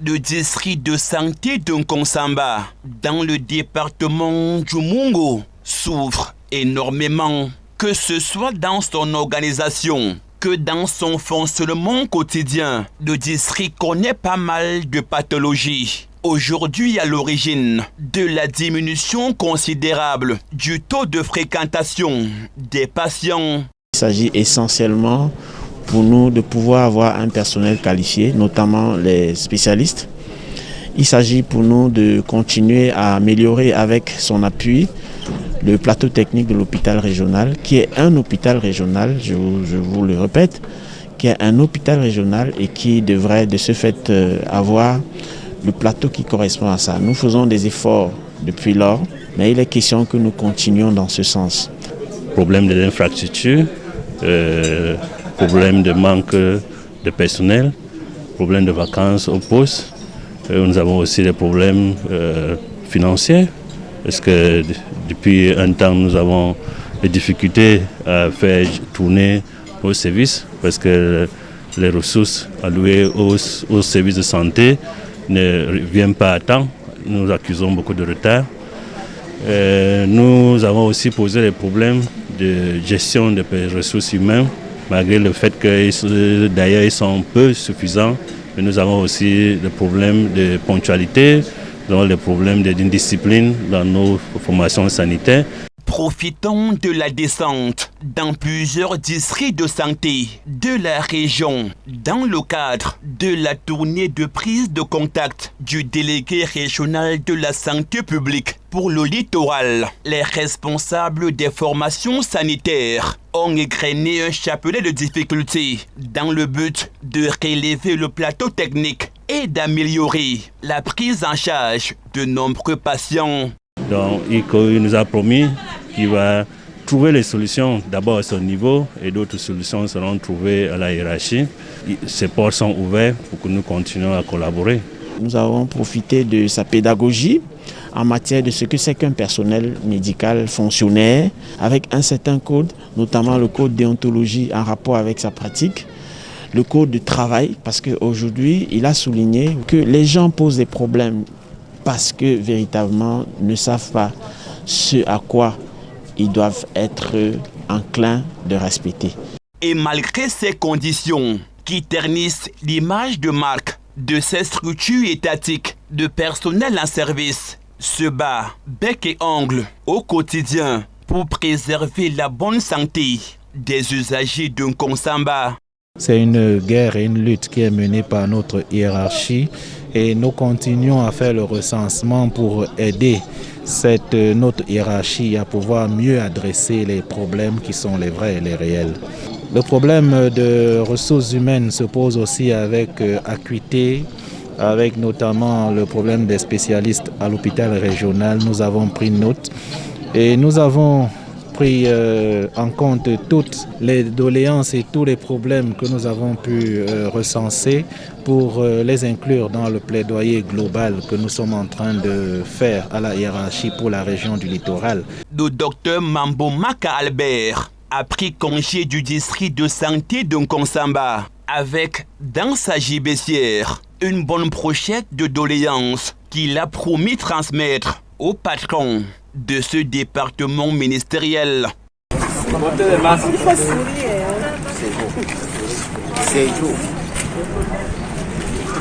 Le district de santé de Nkonsamba, dans le département du Mungo, souffre énormément, que ce soit dans son organisation que dans son fonctionnement quotidien. Le district connaît pas mal de pathologies. Aujourd'hui, à l'origine de la diminution considérable du taux de fréquentation des patients. Il s'agit essentiellement pour nous de pouvoir avoir un personnel qualifié, notamment les spécialistes. Il s'agit pour nous de continuer à améliorer avec son appui le plateau technique de l'hôpital régional, qui est un hôpital régional, je vous le répète, qui est un hôpital régional et qui devrait de ce fait avoir le plateau qui correspond à ça. Nous faisons des efforts depuis lors, mais il est question que nous continuions dans ce sens. Problème de l'infrastructure, problème de manque de personnel, problème de vacances au poste. Nous avons aussi des problèmes financiers, parce que depuis un temps, nous avons des difficultés à faire tourner nos services, parce que les ressources allouées aux services de santé ne viennent pas à temps. Nous accusons beaucoup de retard. Nous avons aussi posé des problèmes de gestion des ressources humaines, malgré le fait que d'ailleurs ils sont peu suffisants. Mais nous avons aussi des problèmes de ponctualité, nous avons des problèmes d'indiscipline dans nos formations sanitaires. Profitons de la descente dans plusieurs districts de santé de la région dans le cadre de la tournée de prise de contact du délégué régional de la santé publique pour le littoral. Les responsables des formations sanitaires ont égrené un chapelet de difficultés dans le but de relever le plateau technique et d'améliorer la prise en charge de nombreux patients. Donc, il nous a promis qu'il va trouver les solutions d'abord à son niveau et d'autres solutions seront trouvées à la hiérarchie. Ces portes sont ouvertes pour que nous continuions à collaborer. Nous avons profité de sa pédagogie en matière de ce que c'est qu'un personnel médical fonctionnaire avec un certain code, notamment le code déontologie en rapport avec sa pratique, le code de travail, parce qu'aujourd'hui, il a souligné que les gens posent des problèmes parce que véritablement ne savent pas ce à quoi ils doivent être enclins de respecter. Et malgré ces conditions qui ternissent l'image de marque de ces structures étatiques de personnel en service, se bat bec et ongle au quotidien pour préserver la bonne santé des usagers de Nkonsamba. C'est une guerre et une lutte qui est menée par notre hiérarchie et nous continuons à faire le recensement pour aider notre hiérarchie à pouvoir mieux adresser les problèmes qui sont les vrais et les réels. Le problème de ressources humaines se pose aussi avec acuité, avec notamment le problème des spécialistes à l'hôpital régional. Nous avons pris note et nous avons pris en compte toutes les doléances et tous les problèmes que nous avons pu recenser pour les inclure dans le plaidoyer global que nous sommes en train de faire à la hiérarchie pour la région du littoral. Le docteur Mambo Maka Albert a pris congé du district de santé de Nkonsamba avec, dans sa gibecière, une bonne brochette de doléances qu'il a promis transmettre au patron de ce département ministériel. Il faut sourire. C'est beau. C'est beau.